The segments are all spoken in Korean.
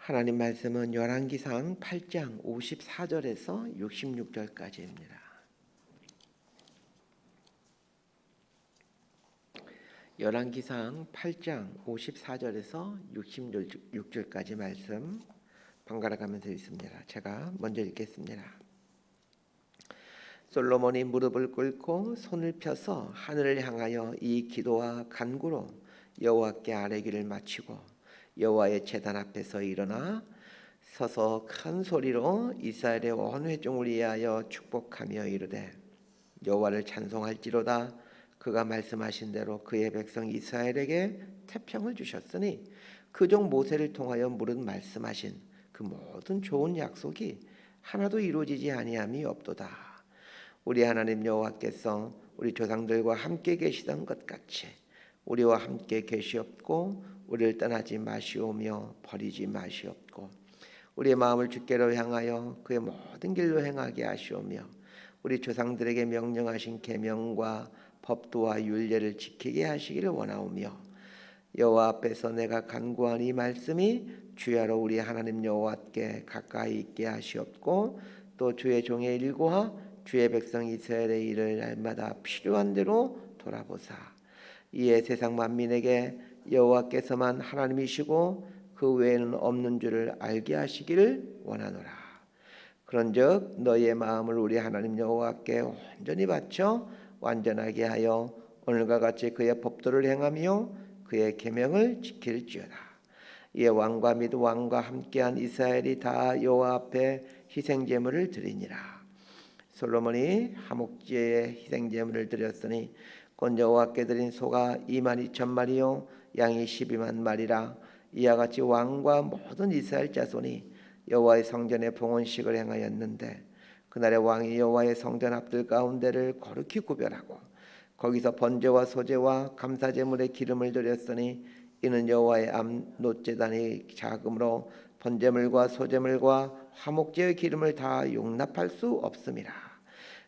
하나님 말씀은 열왕기상 8장 54절에서 66절까지입니다. 열왕기상 8장 54절에서 66절까지 말씀 번갈아 가면서 읽습니다. 제가 먼저 읽겠습니다. 솔로몬이 무릎을 꿇고 손을 펴서 하늘을 향하여 이 기도와 간구로 여호와께 아뢰기를 마치고 여호와의 제단 앞에서 일어나 서서 큰 소리로 이스라엘의 온 회중을 위하여 축복하며 이르되 여호와를 찬송할지로다. 그가 말씀하신 대로 그의 백성 이스라엘에게 태평을 주셨으니 그 종 모세를 통하여 무릇 말씀하신 그 모든 좋은 약속이 하나도 이루어지지 아니함이 없도다. 우리 하나님 여호와께서 우리 조상들과 함께 계시던 것 같이 우리와 함께 계시옵고 우리를 떠나지 마시오며 버리지 마시옵고 우리의 마음을 주께로 향하여 그의 모든 길로 행하게 하시오며 우리 조상들에게 명령하신 계명과 법도와 율례를 지키게 하시기를 원하오며 여호와 앞에서 내가 간구한 이 말씀이 주야로 우리 하나님 여호와께 가까이 있게 하시옵고 또 주의 종의 일과 주의 백성 이스라엘의 일을 날마다 필요한 대로 돌아보사 이에 세상 만민에게 여호와께서만 하나님이시고 그 외에는 없는 줄을 알게 하시기를 원하노라. 그런즉 너희의 마음을 우리 하나님 여호와께 온전히 바쳐 완전하게 하여 오늘과 같이 그의 법도를 행하며 그의 계명을 지킬지어다. 이에 왕과 및 왕과 함께한 이스라엘이 다 여호와 앞에 희생 제물을 드리니라. 솔로몬이 하목제에 희생 제물을 드렸으니 곧 여호와께 드린 소가 22,000마리요 양이 12만 마리라. 이와 같이 왕과 모든 이스라엘 자손이 여호와의 성전에 봉헌식을 행하였는데 그날에 왕이 여호와의 성전 앞들 가운데를 거룩히 구별하고 거기서 번제와 소제와 감사제물의 기름을 드렸으니 이는 여호와의 암 놋제단이 작음으로 번제물과 소제물과 화목제의 기름을 다 용납할 수 없음이라.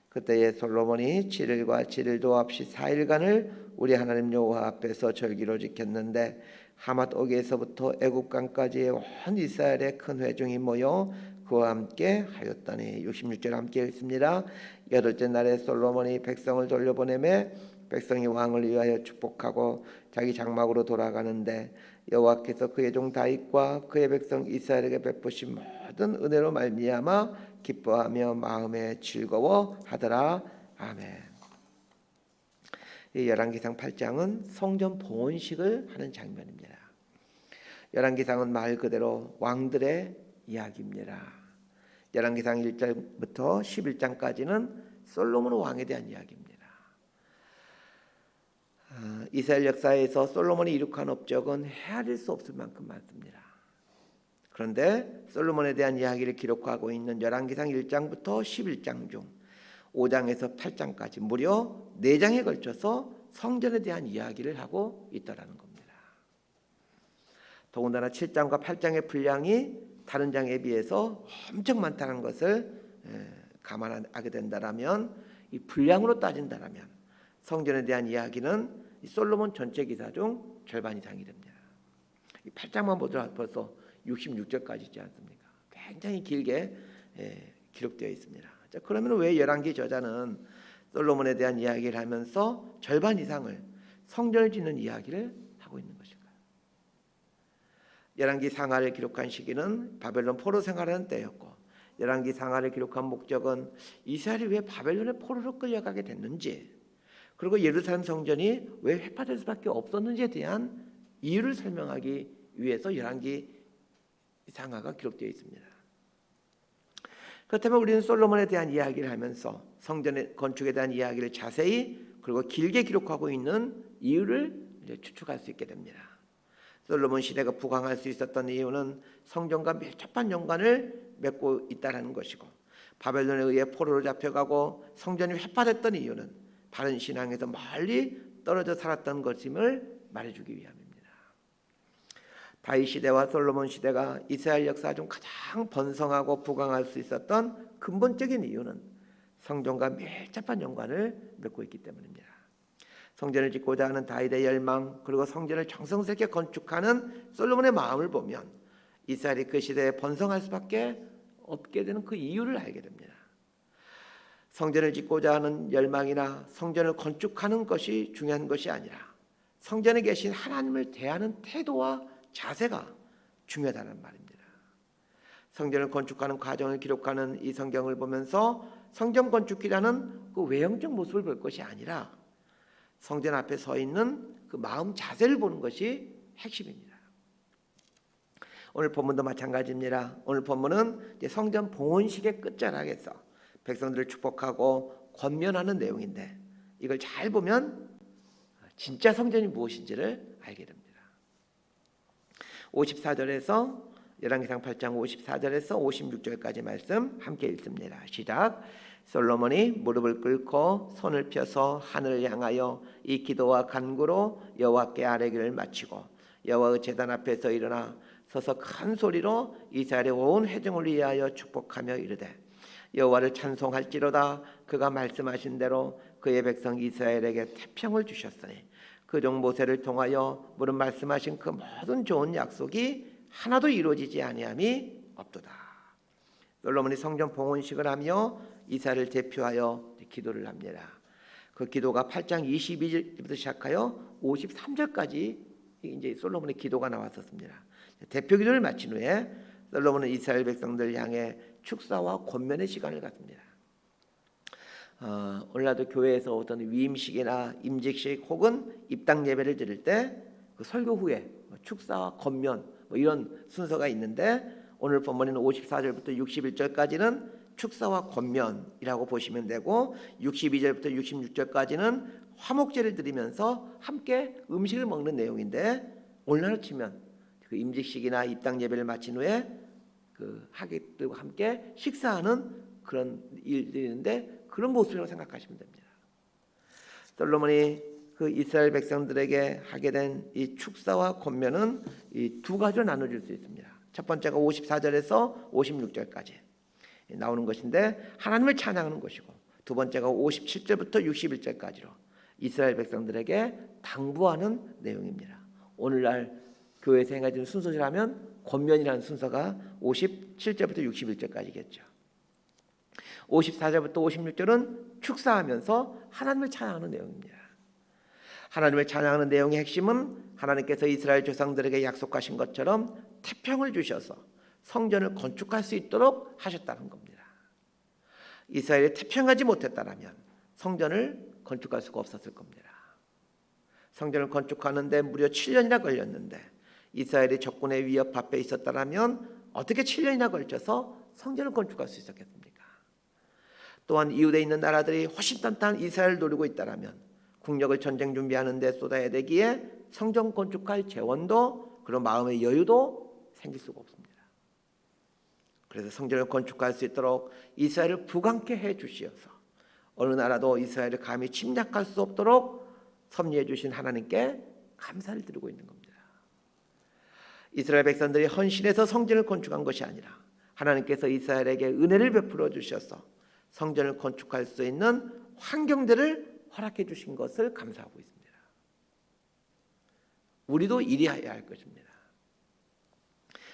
그때에 솔로몬이 7일과 7일도 없이 4일간을 우리 하나님 여호와 앞에서 절기로 지켰는데 하맛 오기에서부터 애굽강까지의 온 이스라엘의 큰 회중이 모여 그와 함께 하였더니 66절 함께 읽습니다. 여덟째 날에 솔로몬이 백성을 돌려보내매 백성이 왕을 위하여 축복하고 자기 장막으로 돌아가는데 여호와께서 그의 종 다윗과 그의 백성 이스라엘에게 베푸신 모든 은혜로 말미암아 기뻐하며 마음에 즐거워하더라. 아멘. 이 열왕기상 8장은 성전 봉헌식을 하는 장면입니다. 열왕기상은 말 그대로 왕들의 이야기입니다. 열왕기상 1절부터 11장까지는 솔로몬 왕에 대한 이야기입니다. 이스라엘 역사에서 솔로몬이 이룩한 업적은 헤아릴 수 없을 만큼 많습니다. 그런데 솔로몬에 대한 이야기를 기록하고 있는 열왕기상 1장부터 11장 중 5장에서 8장까지 무려 4장에 걸쳐서 성전에 대한 이야기를 하고 있다라는 겁니다. 더군다나 7장과 8장의 분량이 다른 장에 비해서 엄청 많다는 것을 감안하게 된다라면 이 분량으로 따진다라면 성전에 대한 이야기는 솔로몬 전체 기사 중 절반 이상이 됩니다. 이 8장만 보더라도 벌써 66절까지 있지 않습니까? 굉장히 길게 기록되어 있습니다. 자, 그러면 왜 열왕기 저자는 솔로몬에 대한 이야기를 하면서 절반 이상을 성전을 짓는 이야기를 하고 있는 것일까요? 열왕기 상하를 기록한 시기는 바벨론 포로 생활하는 때였고 열왕기 상하를 기록한 목적은 이스라엘이 왜 바벨론의 포로로 끌려가게 됐는지 그리고 예루살렘 성전이 왜 회파될 수밖에 없었는지에 대한 이유를 설명하기 위해서 열왕기 상하가 기록되어 있습니다. 그렇다면 우리는 솔로몬에 대한 이야기를 하면서 성전의 건축에 대한 이야기를 자세히 그리고 길게 기록하고 있는 이유를 추측할 수 있게 됩니다. 솔로몬 시대가 부강할 수 있었던 이유는 성전과 밀접한 연관을 맺고 있다는 것이고 바벨론에 의해 포로로 잡혀가고 성전이 회파됐던 이유는 바른 신앙에서 멀리 떨어져 살았던 것임을 말해주기 위함입니다. 다윗 시대와 솔로몬 시대가 이스라엘 역사 중 가장 번성하고 부강할 수 있었던 근본적인 이유는 성전과 밀접한 연관을 맺고 있기 때문입니다. 성전을 짓고자 하는 다윗의 열망 그리고 성전을 정성스럽게 건축하는 솔로몬의 마음을 보면 이스라엘이 그 시대에 번성할 수밖에 없게 되는 그 이유를 알게 됩니다. 성전을 짓고자 하는 열망이나 성전을 건축하는 것이 중요한 것이 아니라 성전에 계신 하나님을 대하는 태도와 자세가 중요하다는 말입니다. 성전을 건축하는 과정을 기록하는 이 성경을 보면서 성전 건축이라는 그 외형적 모습을 볼 것이 아니라 성전 앞에 서 있는 그 마음 자세를 보는 것이 핵심입니다. 오늘 본문도 마찬가지입니다. 오늘 본문은 이제 성전 봉헌식의 끝자락에서 백성들을 축복하고 권면하는 내용인데 이걸 잘 보면 진짜 성전이 무엇인지를 알게 됩니다. 54절에서 열왕기상 8장 54절에서 56절까지 말씀 함께 읽습니다. 시작. 솔로몬이 무릎을 꿇고 손을 펴서 하늘을 향하여 이 기도와 간구로 여호와께 아뢰기를 마치고 여호와의 제단 앞에서 일어나 서서 큰 소리로 이스라엘의 온 회중을 위하여 축복하며 이르되 여호와를 찬송할지로다. 그가 말씀하신 대로 그의 백성 이스라엘에게 태평을 주셨으니 그 종 모세를 통하여 물은 말씀하신 그 모든 좋은 약속이 하나도 이루어지지 아니함이 없도다. 솔로몬이 성전 봉헌식을 하며 이스라엘을 대표하여 기도를 합니다. 그 기도가 8장 22절부터 시작하여 53절까지 이제 솔로몬의 기도가 나왔었습니다. 대표 기도를 마친 후에 솔로몬은 이스라엘 백성들 향해 축사와 권면의 시간을 갖습니다. 오늘날도 교회에서 어떤 위임식이나 임직식 혹은 입당 예배를 드릴 때 그 설교 후에 축사와 권면 이런 순서가 있는데 오늘 본문에는 54절부터 61절까지는 축사와 권면이라고 보시면 되고 62절부터 66절까지는 화목제를 드리면서 함께 음식을 먹는 내용인데 오늘날로 치면 그 임직식이나 입당 예배를 마친 후에 그 하객들과 함께 식사하는 그런 일들인데 그런 모습이라고 생각하시면 됩니다. 솔로몬이 그 이스라엘 백성들에게 하게 된 이 축사와 권면은 이 두 가지로 나눠질 수 있습니다. 첫 번째가 54절에서 56절까지 나오는 것인데 하나님을 찬양하는 것이고 두 번째가 57절부터 61절까지로 이스라엘 백성들에게 당부하는 내용입니다. 오늘날 교회에서 행해지는 순서라면 권면이라는 순서가 57절부터 61절까지겠죠. 54절부터 56절은 축사하면서 하나님을 찬양하는 내용입니다. 하나님을 찬양하는 내용의 핵심은 하나님께서 이스라엘 조상들에게 약속하신 것처럼 태평을 주셔서 성전을 건축할 수 있도록 하셨다는 겁니다. 이스라엘이 태평하지 못했다면 성전을 건축할 수가 없었을 겁니다. 성전을 건축하는데 무려 7년이나 걸렸는데 이스라엘이 적군의 위협 앞에 있었다면 어떻게 7년이나 걸쳐서 성전을 건축할 수 있었겠습니까? 또한 이웃에 있는 나라들이 호신탄탄 이스라엘을 노리고 있다면 국력을 전쟁 준비하는 데 쏟아야 되기에 성전 건축할 재원도 그런 마음의 여유도 생길 수가 없습니다. 그래서 성전을 건축할 수 있도록 이스라엘을 부강케 해 주시어서 어느 나라도 이스라엘을 감히 침략할 수 없도록 섭리해 주신 하나님께 감사를 드리고 있는 겁니다. 이스라엘 백성들이 헌신해서 성전을 건축한 것이 아니라 하나님께서 이스라엘에게 은혜를 베풀어 주셔서 성전을 건축할 수 있는 환경들을 허락해 주신 것을 감사하고 있습니다. 우리도 이리해야 할 것입니다.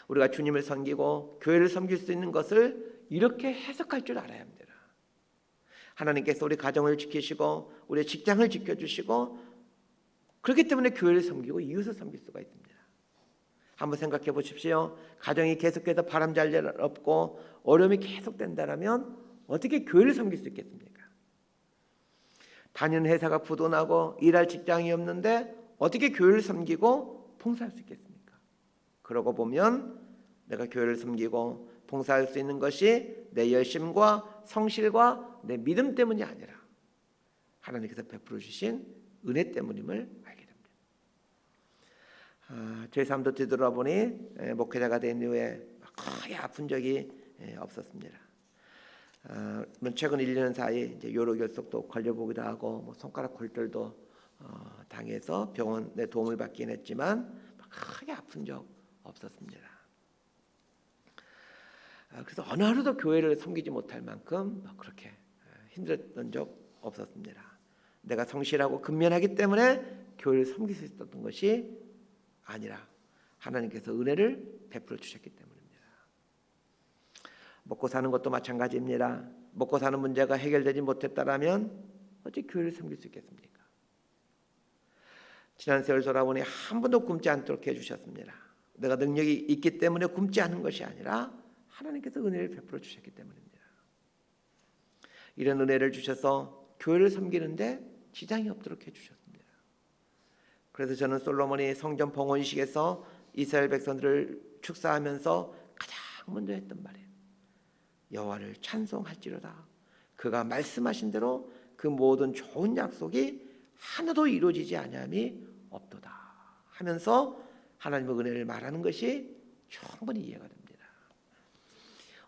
우리가 주님을 섬기고 교회를 섬길 수 있는 것을 이렇게 해석할 줄 알아야 합니다. 하나님께서 우리 가정을 지키시고 우리 직장을 지켜주시고 그렇기 때문에 교회를 섬기고 이웃을 섬길 수가 있습니다. 한번 생각해 보십시오. 가정이 계속해서 바람잘 없고 어려움이 계속된다면 어떻게 교회를 섬길 수 있겠습니까? 다니는 회사가 부도나고 일할 직장이 없는데 어떻게 교회를 섬기고 봉사할 수 있겠습니까? 그러고 보면 내가 교회를 섬기고 봉사할 수 있는 것이 내 열심과 성실과 내 믿음 때문이 아니라 하나님께서 베풀어 주신 은혜 때문임을 알게 됩니다. 제 삶도 뒤돌아보니 목회자가 된 이후에 거의 아픈 적이 없었습니다. 최근 1년 사이 이제 요로결석도 걸려보기도 하고 뭐 손가락 골절도 당해서 병원의 도움을 받긴 했지만 크게 아픈 적 없었습니다. 그래서 어느 하루도 교회를 섬기지 못할 만큼 그렇게 힘들었던 적 없었습니다. 내가 성실하고 근면하기 때문에 교회를 섬길 수 있었던 것이 아니라 하나님께서 은혜를 베풀어 주셨기 때문입니다. 먹고 사는 것도 마찬가지입니다. 먹고 사는 문제가 해결되지 못했다라면 어찌 교회를 섬길 수 있겠습니까? 지난 세월 돌아보니 한 번도 굶지 않도록 해주셨습니다. 내가 능력이 있기 때문에 굶지 않은 것이 아니라 하나님께서 은혜를 베풀어 주셨기 때문입니다. 이런 은혜를 주셔서 교회를 섬기는데 지장이 없도록 해주셨습니다. 그래서 저는 솔로몬이 성전 봉헌식에서 이스라엘 백성들을 축사하면서 가장 먼저 했던 말이에요. 여호와를 찬송할지로다. 그가 말씀하신 대로 그 모든 좋은 약속이 하나도 이루어지지 아니함이 없도다 하면서 하나님의 은혜를 말하는 것이 충분히 이해가 됩니다.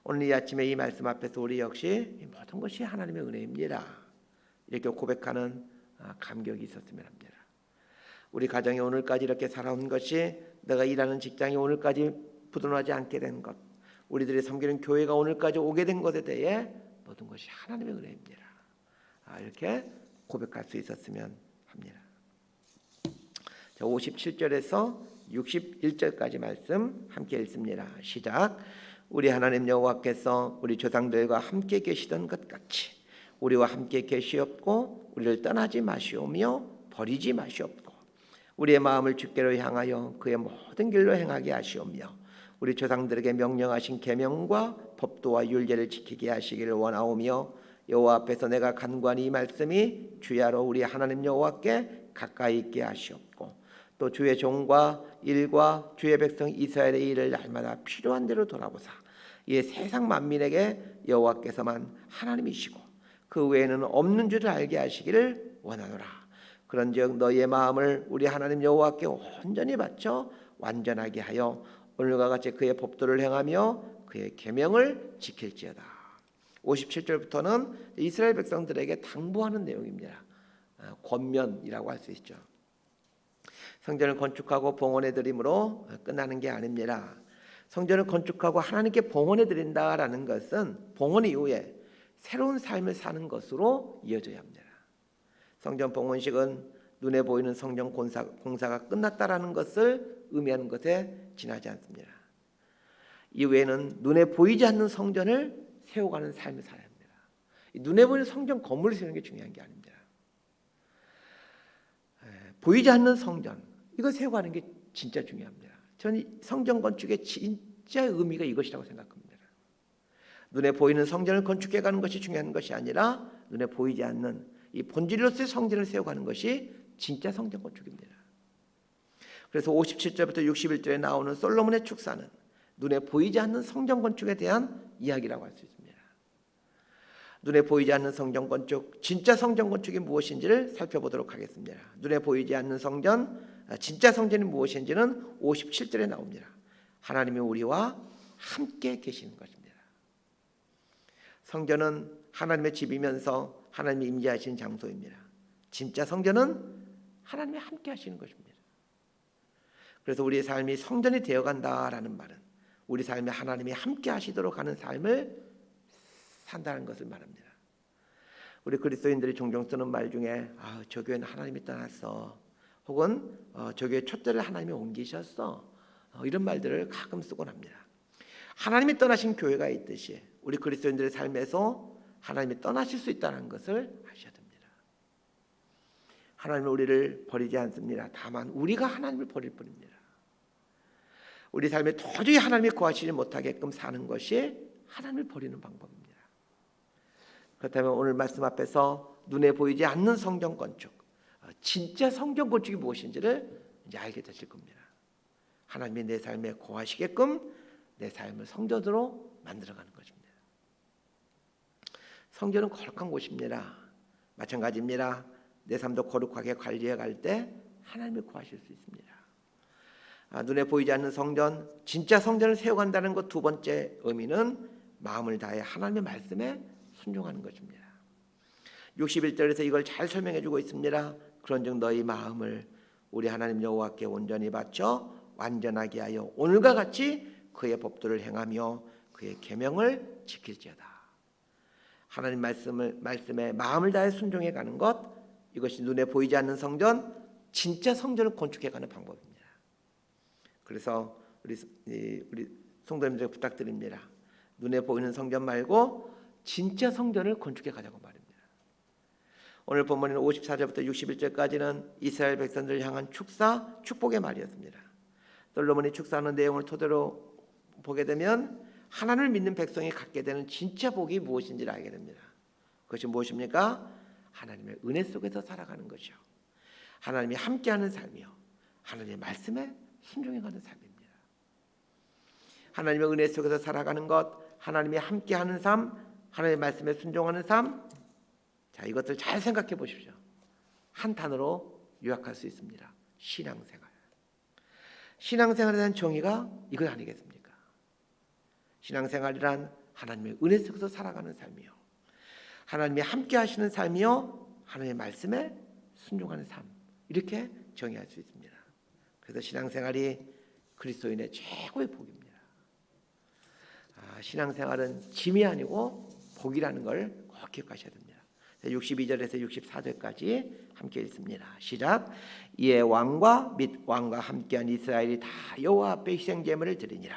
오늘 이 아침에 이 말씀 앞에서 우리 역시 이 모든 것이 하나님의 은혜입니다. 이렇게 고백하는 감격이 있었으면 합니다. 우리 가정이 오늘까지 이렇게 살아온 것이, 내가 일하는 직장이 오늘까지 부도나지 않게 된 것, 우리들이 섬기는 교회가 오늘까지 오게 된 것에 대해 모든 것이 하나님의 은혜입니다. 이렇게 고백할 수 있었으면 합니다. 57절에서 61절까지 말씀 함께 읽습니다. 시작. 우리 하나님 여호와께서 우리 조상들과 함께 계시던 것 같이 우리와 함께 계시옵고 우리를 떠나지 마시오며 버리지 마시옵고 우리의 마음을 주께로 향하여 그의 모든 길로 행하게 하시오며 우리 조상들에게 명령하신 계명과 법도와 율례를 지키게 하시기를 원하오며 여호와 앞에서 내가 간구한 이 말씀이 주야로 우리 하나님 여호와께 가까이 있게 하시옵고 또 주의 종과 일과 주의 백성 이스라엘의 일을 날마다 필요한 대로 돌아보사 이에 세상 만민에게 여호와께서만 하나님이시고 그 외에는 없는 줄을 알게 하시기를 원하노라. 그런즉 너희의 마음을 우리 하나님 여호와께 온전히 바쳐 완전하게 하여 오늘과 같이 그의 법도를 행하며 그의 계명을 지킬지어다. 57절부터는 이스라엘 백성들에게 당부하는 내용입니다. 권면이라고 할 수 있죠. 성전을 건축하고 봉헌해 드림으로 끝나는 게 아닙니다. 성전을 건축하고 하나님께 봉헌해 드린다라는 것은 봉헌 이후에 새로운 삶을 사는 것으로 이어져야 합니다. 성전 봉헌식은 눈에 보이는 성전 공사가 끝났다라는 것을 의미하는 것에 지나지 않습니다. 이후에는 눈에 보이지 않는 성전을 세워가는 삶을 살아야 합니다. 눈에 보이는 성전 건물을 세우는 게 중요한 게 아닙니다. 보이지 않는 성전, 이거 세워가는 게 진짜 중요합니다. 저는 성전 건축의 진짜 의미가 이것이라고 생각합니다. 눈에 보이는 성전을 건축해가는 것이 중요한 것이 아니라 눈에 보이지 않는 이 본질로서의 성전을 세워가는 것이 진짜 성전 건축입니다. 그래서 57절부터 61절에 나오는 솔로몬의 축사는 눈에 보이지 않는 성전 건축에 대한 이야기라고 할 수 있습니다. 눈에 보이지 않는 성전 건축, 진짜 성전 건축이 무엇인지를 살펴보도록 하겠습니다. 눈에 보이지 않는 성전, 진짜 성전이 무엇인지는 57절에 나옵니다. 하나님이 우리와 함께 계시는 것입니다. 성전은 하나님의 집이면서 하나님이 임재하시는 장소입니다. 진짜 성전은 하나님이 함께 하시는 것입니다. 그래서 우리의 삶이 성전이 되어간다라는 말은 우리 삶에 하나님이 함께 하시도록 하는 삶을 산다는 것을 말합니다. 우리 그리스도인들이 종종 쓰는 말 중에 저 교회는 하나님이 떠났어, 혹은 저 교회 촛대를 하나님이 옮기셨어, 이런 말들을 가끔 쓰곤 합니다. 하나님이 떠나신 교회가 있듯이 우리 그리스도인들의 삶에서 하나님이 떠나실 수 있다는 것을 아셔야 됩니다. 하나님은 우리를 버리지 않습니다. 다만 우리가 하나님을 버릴 뿐입니다. 우리 삶에 도저히 하나님이 거하시지 못하게끔 사는 것이 하나님을 버리는 방법입니다. 그렇다면 오늘 말씀 앞에서 눈에 보이지 않는 성전 건축, 진짜 성전 건축이 무엇인지를 이제 알게 되실 겁니다. 하나님이 내 삶에 거하시게끔 내 삶을 성전으로 만들어가는 것입니다. 성전은 거룩한 곳입니다. 마찬가지입니다. 내 삶도 거룩하게 관리해 갈 때 하나님이 거하실 수 있습니다. 눈에 보이지 않는 성전, 진짜 성전을 세워간다는 것 두 번째 의미는 마음을 다해 하나님의 말씀에 순종하는 것입니다. 61절에서 이걸 잘 설명해 주고 있습니다. 그런즉 너희 마음을 우리 하나님 여호와께 온전히 바쳐 완전하게 하여 오늘과 같이 그의 법도를 행하며 그의 계명을 지킬지어다. 하나님 말씀에 마음을 다해 순종해 가는 것, 이것이 눈에 보이지 않는 성전, 진짜 성전을 건축해 가는 방법입니다. 그래서 우리 성도님들 부탁드립니다. 눈에 보이는 성전 말고 진짜 성전을 건축해 가자고 말입니다. 오늘 본문인 54절부터 61절까지는 이스라엘 백성들을 향한 축복의 말이었습니다. 솔로몬이 축사하는 내용을 토대로 보게 되면 하나님을 믿는 백성이 갖게 되는 진짜 복이 무엇인지를 알게 됩니다. 그것이 무엇입니까? 하나님의 은혜 속에서 살아가는 것이요, 하나님이 함께하는 삶이요, 하나님의 말씀에 순종해가는 삶입니다. 하나님의 은혜 속에서 살아가는 것, 하나님이 함께하는 삶, 하나님의 말씀에 순종하는 삶. 자, 이것들 잘 생각해 보십시오. 한 단어로 요약할 수 있습니다. 신앙생활. 신앙생활에 대한 정의가 이거 아니겠습니까? 신앙생활이란 하나님의 은혜 속에서 살아가는 삶이요, 하나님이 함께 하시는 삶이요, 하나님의 말씀에 순종하는 삶. 이렇게 정의할 수 있습니다. 그래서 신앙생활이 그리스도인의 최고의 복입니다. 신앙생활은 짐이 아니고 복이라는 걸 꼭 기억하셔야 됩니다. 62절에서 64절까지 함께 읽습니다. 시작. 이에 왕과 및 왕과 함께한 이스라엘이 다 여호와 앞에 희생제물을 드리니라.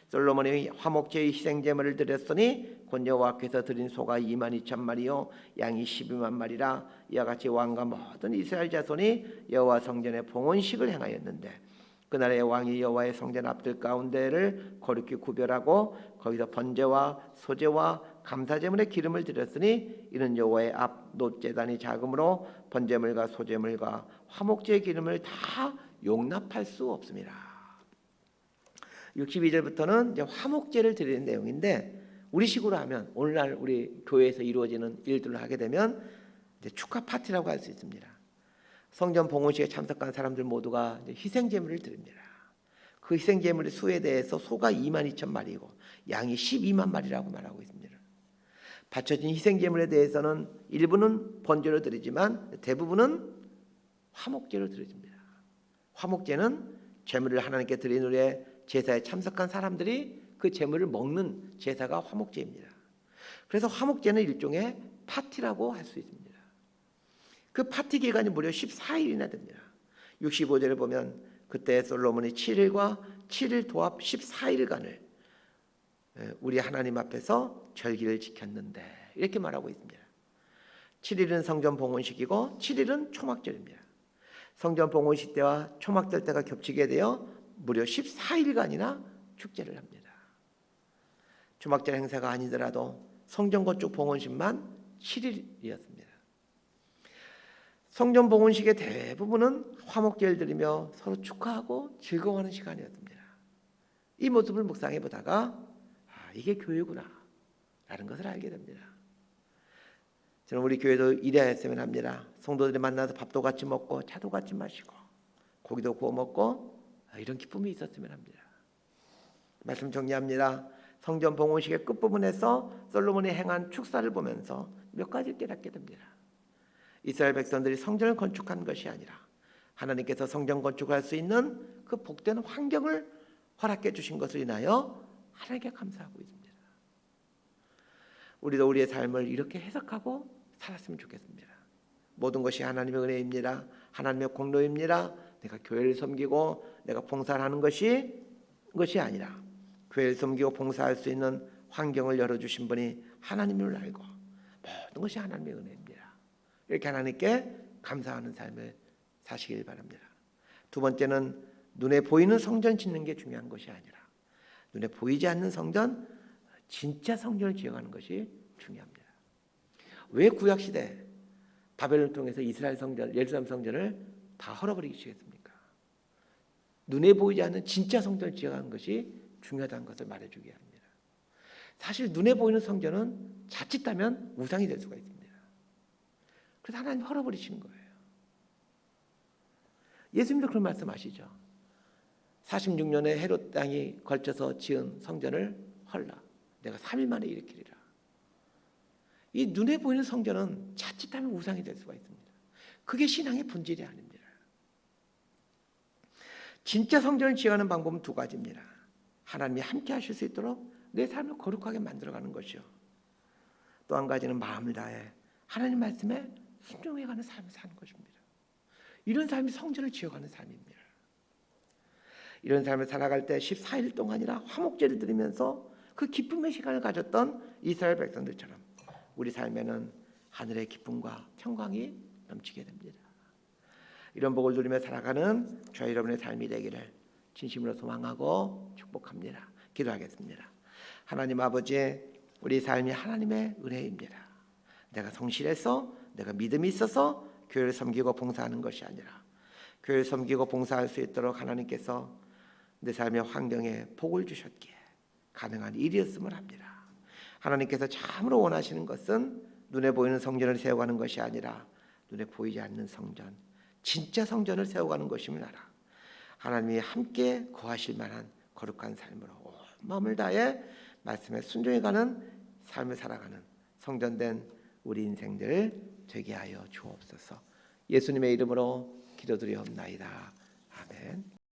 솔로몬이 화목제의 희생제물을 드렸으니 곧 여호와께서 드린 소가 22,000마리요 양이 12만 마리라. 이와 같이 왕과 모든 이스라엘 자손이 여호와 성전에 봉헌식을 행하였는데 그날의 왕이 여호와의 성전 앞들 가운데를 거룩히 구별하고 거기서 번제와 소제와 감사제물의 기름을 드렸으니 이는 여호와의 앞 놋제단이 작으므로 번제물과 소제물과 화목제의 기름을 다 용납할 수 없습니다. 62절부터는 이제 화목제를 드리는 내용인데, 우리식으로 하면 오늘날 우리 교회에서 이루어지는 일들을 하게 되면 이제 축하 파티라고 할 수 있습니다. 성전 봉헌식에 참석한 사람들 모두가 희생 제물을 드립니다. 그 희생 제물의 수에 대해서 소가 22,000마리고 양이 12만 마리라고 말하고 있습니다. 바쳐진 희생 제물에 대해서는 일부는 번제로 드리지만 대부분은 화목제로 드려집니다. 화목제는 제물을 하나님께 드린 후에 제사에 참석한 사람들이 그 제물을 먹는 제사가 화목제입니다. 그래서 화목제는 일종의 파티라고 할 수 있습니다. 그 파티 기간이 무려 14일이나 됩니다. 65절에 보면 그때 솔로몬이 7일과 7일 도합 14일간을 우리 하나님 앞에서 절기를 지켰는데 이렇게 말하고 있습니다. 7일은 성전 봉헌식이고 7일은 초막절입니다. 성전 봉헌식 때와 초막절 때가 겹치게 되어 무려 14일간이나 축제를 합니다. 초막절 행사가 아니더라도 성전 건축 봉헌식만 7일이었습니다. 성전 봉헌식의 대부분은 화목제를 드리며 서로 축하하고 즐거워하는 시간이었습니다. 이 모습을 묵상해 보다가 이게 교회구나 라는 것을 알게 됩니다. 저는 우리 교회도 이래야했으면 합니다. 성도들이 만나서 밥도 같이 먹고 차도 같이 마시고 고기도 구워 먹고 이런 기쁨이 있었으면 합니다. 말씀 정리합니다. 성전 봉헌식의 끝부분에서 솔로몬이 행한 축사를 보면서 몇 가지 깨닫게 됩니다. 이스라엘 백성들이 성전을 건축한 것이 아니라 하나님께서 성전 건축을 할 수 있는 그 복된 환경을 허락해 주신 것을 인하여 하나님께 감사하고 있습니다. 우리도 우리의 삶을 이렇게 해석하고 살았으면 좋겠습니다. 모든 것이 하나님의 은혜입니다. 하나님의 공로입니다. 내가 교회를 섬기고 내가 봉사를 하는 것이 아니라 교회를 섬기고 봉사할 수 있는 환경을 열어주신 분이 하나님을 알고 모든 것이 하나님의 은혜입니다. 이렇게 하나님께 감사하는 삶을 사시길 바랍니다. 두 번째는 눈에 보이는 성전 짓는 게 중요한 것이 아니라 눈에 보이지 않는 성전, 진짜 성전을 지어가는 것이 중요합니다. 왜 구약시대 바벨론을 통해서 이스라엘 성전, 예루살렘 성전을 다 헐어버리기 시작했습니까? 눈에 보이지 않는 진짜 성전을 지어가는 것이 중요하다는 것을 말해주게 합니다. 사실 눈에 보이는 성전은 자칫하면 우상이 될 수가 있습니다. 그래서 하나님 헐어버리시는 거예요. 예수님도 그런 말씀 아시죠? 46년에 헤롯 땅이 걸쳐서 지은 성전을 헐라. 내가 3일 만에 일으키리라. 이 눈에 보이는 성전은 자칫하면 우상이 될 수가 있습니다. 그게 신앙의 본질이 아닙니다. 진짜 성전을 지어가는 방법은 두 가지입니다. 하나님이 함께 하실 수 있도록 내 삶을 거룩하게 만들어가는 것이요. 또 한 가지는 마음을 다해 하나님 말씀에 순종해가는 삶을 사는 것입니다. 이런 삶이 성전을 지어가는 삶입니다. 이런 삶을 살아갈 때 14일 동안이나 화목제를 드리면서 그 기쁨의 시간을 가졌던 이스라엘 백성들처럼 우리 삶에는 하늘의 기쁨과 평강이 넘치게 됩니다. 이런 복을 누리며 살아가는 저와 여러분의 삶이 되기를 진심으로 소망하고 축복합니다. 기도하겠습니다. 하나님 아버지, 우리 삶이 하나님의 은혜입니다. 내가 성실해서, 내가 믿음이 있어서 교회를 섬기고 봉사하는 것이 아니라 교회를 섬기고 봉사할 수 있도록 하나님께서 내 삶의 환경에 복을 주셨기에 가능한 일이었음을 합니다. 하나님께서 참으로 원하시는 것은 눈에 보이는 성전을 세워가는 것이 아니라 눈에 보이지 않는 성전, 진짜 성전을 세워가는 것임을 알아 하나님이 함께 거하실 만한 거룩한 삶으로 온 마음을 다해 말씀에 순종해가는 삶을 살아가는 성전된 우리 인생들 되게 하여 주옵소서. 예수님의 이름으로 기도드리옵나이다. 아멘.